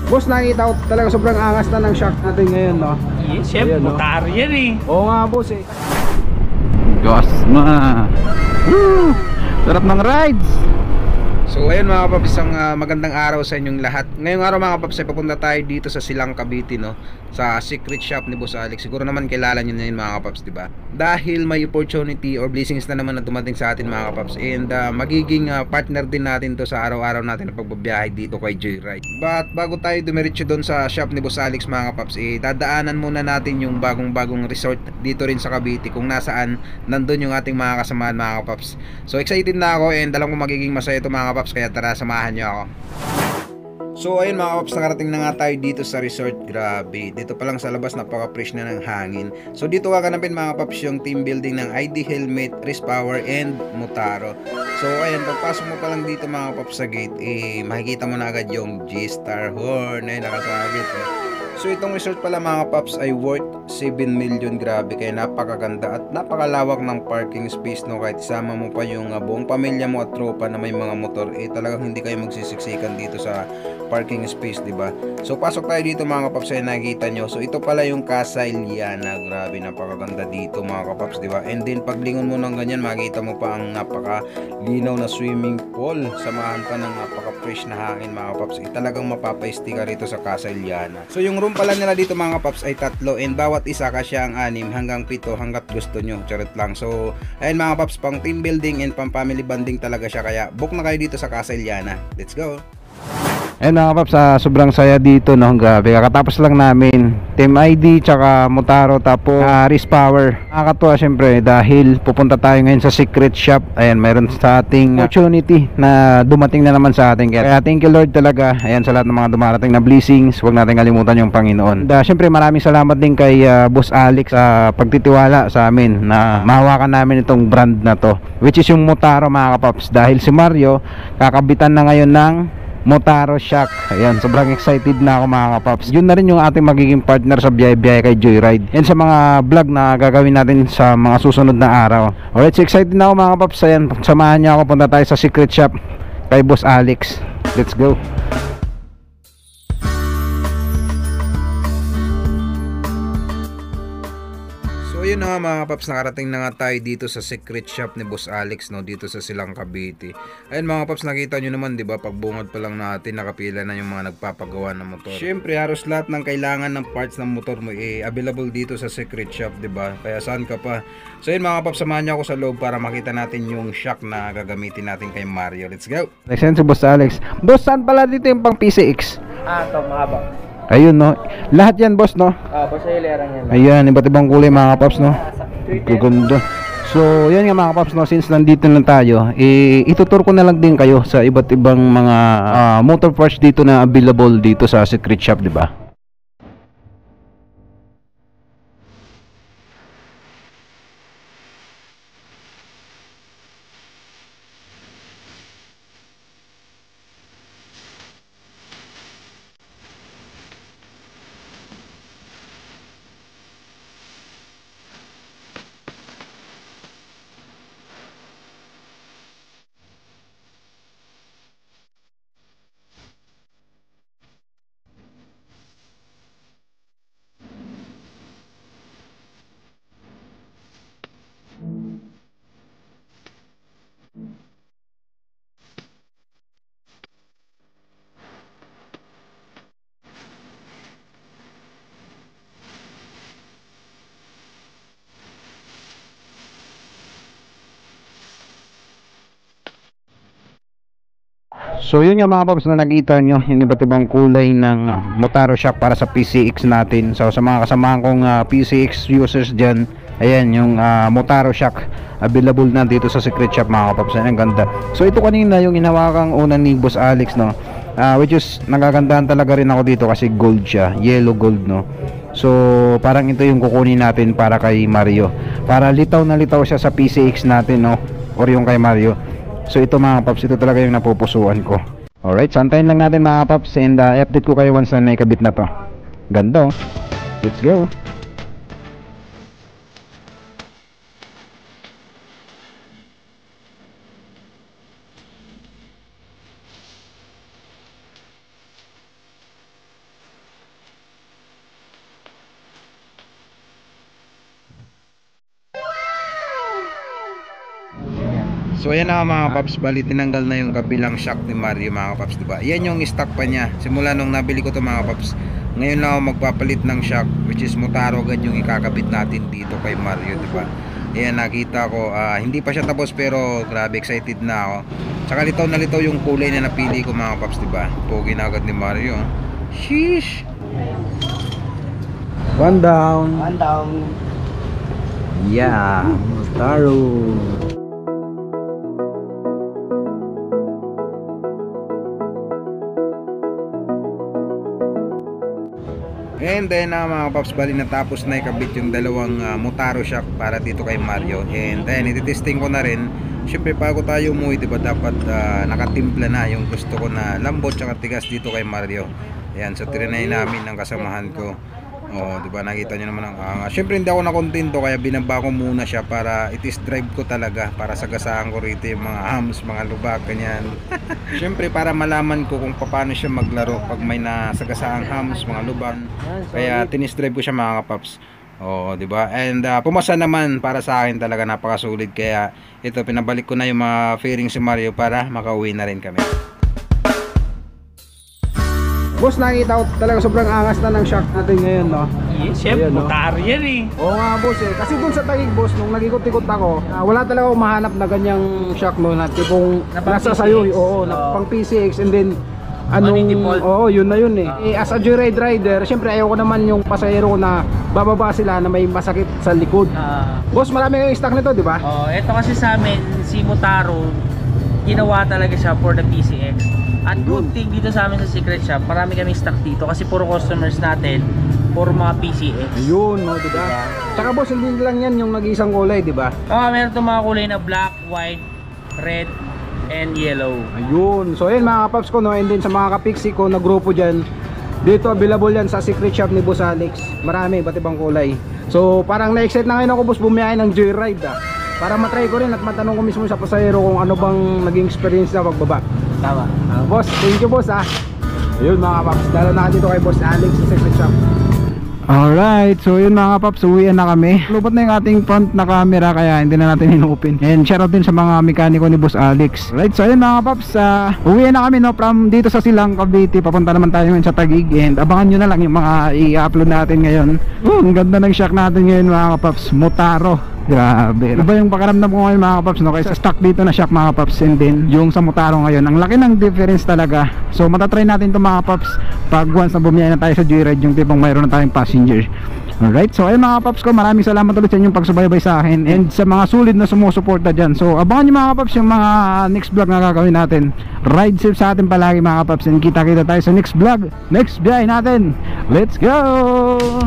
Boss, nakikita ko talaga sobrang angas na ng shock natin ngayon, no? Yes, chef. Motor yan eh. Oo nga, boss eh. Gosma. Woo! Sarap ng rides. So ayun mga paps, isang magandang araw sa inyong lahat. Ngayong araw mga paps ay papunta tayo dito sa Silang Cavite, no? Sa secret shop ni Boss Alex. Siguro naman kilala nyo na yun mga paps, diba? Dahil may opportunity or blessings na naman na dumating sa atin mga paps. And magiging partner din natin to sa araw-araw natin na pagbabiyahe dito kay Joyride. But bago tayo dumiretso doon sa shop ni Boss Alex mga paps, dadaanan muna natin yung bagong resort dito rin sa Cavite, kung nasaan nandun yung ating mga kasamahan mga paps. So excited na ako and alam ko magiging masaya ito mga paps. Kaya tara, samahan nyo ako. So ayun mga paps, nakarating na nga tayo dito sa resort. Grabe, dito pa lang sa labas napaka-fresh na ng hangin. So dito kakanapin mga paps yung team building ng ID Helmet, Wrist Power and Motaro. So ayun, pagpasok mo pa lang dito mga paps sa gate, makikita mo na agad yung G-Star horn ay nakasabit So itong resort pala mga paps ay worth 7 million. Grabe, kaya napakaganda at napakalawak ng parking space, no? Kahit isama mo pa yung buong pamilya mo at tropa na may mga motor, talagang hindi kayo magsisiksikan dito sa parking space, diba? So pasok tayo dito mga kapaps, ay nakikita nyo. So ito pala yung Casa Iliana. Grabe, napakaganda dito mga kapaps, diba? And then paglingon mo ng ganyan, makikita mo pa ang napakalinaw na swimming pool, samahan pa ng napaka-fresh na hangin mga kapaps. Talagang mapapaisti ka rito sa Casa Iliana. So yung room pala nila dito mga kapaps ay 3, and bawat isa kasya ang 6 hanggang 7 hanggat gusto nyo. Charot lang. So ayun mga kapaps, pang team building and pang family bonding talaga siya, kaya book na kayo dito sa Casa Iliana. Let's go! Ayun mga paps, sobrang saya dito, no? Grabe, kakatapos lang namin Team ID tsaka Motaro, tapos Wrist Power. Nakakatuwa syempre dahil pupunta tayo ngayon sa secret shop. Ayan, mayroon sa ating opportunity na dumating na naman sa atin. Kaya thank you Lord talaga, ayan, sa lahat ng mga dumarating na blessings. Huwag natin kalimutan yung Panginoon. And syempre maraming salamat din kay Boss Alex sa pagtitiwala sa amin na mahawakan namin itong brand na to, which is yung Motaro mga kapaps. Dahil si Mario kakabitan na ngayon ng Motaro Shock. Ayan, sobrang excited na ako mga kapaps. Yun na rin yung ating magiging partner sa biyahe-biyahe kay Joyride and sa mga vlog na gagawin natin sa mga susunod na araw. Alright, so excited na ako mga kapaps. Ayan, samahan niyo ako, punta tayo sa secret shop kay Boss Alex. Let's go. Ayun na nga mga paps, nakarating na nga tayo dito sa secret shop ni Boss Alex, no, dito sa Silang Cavite. Ayun mga paps, nakita nyo naman, di ba, pagbungad pa lang natin, nakapila na yung mga nagpapagawa ng motor. Syempre, halos lahat ng kailangan ng parts ng motor mo available dito sa secret shop, di ba? Kaya saan ka pa? So ayun mga paps, samahan nyo ako sa loob para makita natin yung shock na gagamitin natin kay Mario. Let's go! Next si Boss Alex. Boss, saan pala dito yung pang PCX? Ito, mahaba. Ayun, no, lahat yan boss, no? Basta hilerang yan. Ayan, iba't ibang kulay mga kapaps, no? Gaganda. So, yan nga mga kapaps, no? Since nandito na tayo, itutur ko na lang din kayo sa iba't ibang mga motor parts dito na available dito sa secret shop, di ba? So yun nga mga paps, na nakita nyo yung iba't ibang kulay ng Motaro Shock para sa PCX natin. So sa mga kasamahan kong PCX users dyan, ayan yung Motaro Shock available na dito sa secret shop mga paps. Ayan, ang ganda. So ito kanina yung inawakang una ni Boss Alex, no, which is nagagandahan talaga rin ako dito kasi gold siya, yellow gold, no. So parang ito yung kukunin natin para kay Mario, para litaw na litaw siya sa PCX natin, no, or yung kay Mario. So ito mga paps, ito talaga yung napupusuan ko. Alright, so antayin lang natin mga paps, and update ko kayo once na naikabit na to. Ganda, oh. Let's go. So ayan na mga paps, bali tinanggal na yung kabilang shock ni Mario mga paps, diba? Yan yung stock pa niya. Simula nung nabili ko to mga paps, ngayon lang ako magpapalit ng shock, which is Motaro agad yung ikakabit natin dito kay Mario, diba? Ayan, nakita ko, hindi pa siya tapos pero grabe excited na ako. Tsaka litaw na litaw yung kulay na napili ko mga paps, diba? Pogi na agad ni Mario. Sheesh! One down. One down. Yeah, Motaro. And then mga paps, bali natapos na ikabit yung dalawang Motaro shock para dito kay Mario. And then ititesting ko na rin. Siyempre bago tayo umuwi, diba, dapat nakatimpla na yung gusto ko na lambot tsaka tigas dito kay Mario. Ayan, so trinay namin ng kasamahan ko. Oh, diba, nakita nyo naman ang angas. Siyempre hindi ako nakontento kaya binaba ko muna siya para i-test drive ko talaga, para sagasaan ko rito yung mga hams, mga lubak, ganyan. Siyempre para malaman ko kung paano siya maglaro pag may nasagasaang hams, mga lubak. Kaya tinest drive ko siya mga kapaps. Oh, 'di ba? And pumasa naman para sa akin, talaga napakasulit. Kaya ito, pinabalik ko na yung mga fairing si Mario para makauwi na rin kami. Boss, nakita ko talaga sobrang angas na ng shock natin ngayon, no? Yes, chef. Ayan, no? Motar yan eh. Oo nga, boss, eh. Kasi dun sa Taguig, boss, nung nag-ikot-ikot ako, wala talaga akong mahanap na ganyang shock, no? Na tipong Na pang nasa PCX. sayo, oo, na Oo. pang PCX, and then anong, Default. oo, yun na yun, eh. As a joyride rider, syempre ayoko naman yung pasahero ko na bababa sila na may masakit sa likod. Boss, marami kayong stock nito, di ba? Ito kasi sa amin, si Motaro, ginawa talaga siya for the PCX. At good thing dito sa amin sa Secret Shop, marami kaming stock dito kasi puro customers natin, puro mga PCX. Ayun, no, di ba? Tsaka boss, hindi lang yan yung nag-iisang kulay, di ba? Meron itong mga kulay na black, white, red, and yellow. Ayun. So ayun mga kapaps ko, no, and then sa mga kapixi ko na grupo dyan, dito available yan sa Secret Shop ni Boss Alex. Marami, iba't ibang kulay. So parang na-excite na ngayon ako, boss, bumiyahe ng joyride, para matry ko rin at matanong ko mismo sa pasahero kung ano bang naging experience na pagbaba. Tama. Boss, thank you, boss, Ayun mga kapaps, dala na dito kay Boss Alex sa Secret Shop. Alright, so yun mga kapaps, uwian na kami. Lupot na yung ating front na camera kaya hindi na natin in-open. And shoutout din sa mga mekaniko ni Boss Alex. Right, so yun mga kapaps, uwian na kami, no, from dito sa Silang, Cavite. Papunta naman tayo ngayon sa Taguig. And abangan nyo na lang yung mga i-upload natin ngayon. Ang ganda ng shock natin ngayon mga kapaps, Motaro. Grabe. Iba yung pakaramdam ko ngayon mga kapaps, no? Kaya sa stock dito na shock mga kapaps, and then yung sa Motaro ngayon, ang laki ng difference talaga. So matatry natin ito mga kapaps pag once na bumiyahe na tayo sa joyride, yung tipong mayroon na tayong passenger. Alright, so ayun mga kapaps ko, maraming salamat ulit sa inyong pagsubaybay sa akin and sa mga sulit na sumusuporta dyan. So abangan nyo mga kapaps yung mga next vlog na gagawin natin. Ride safe sa atin palagi mga kapaps, and kita-kita tayo sa next vlog, next biyahe natin. Let's go!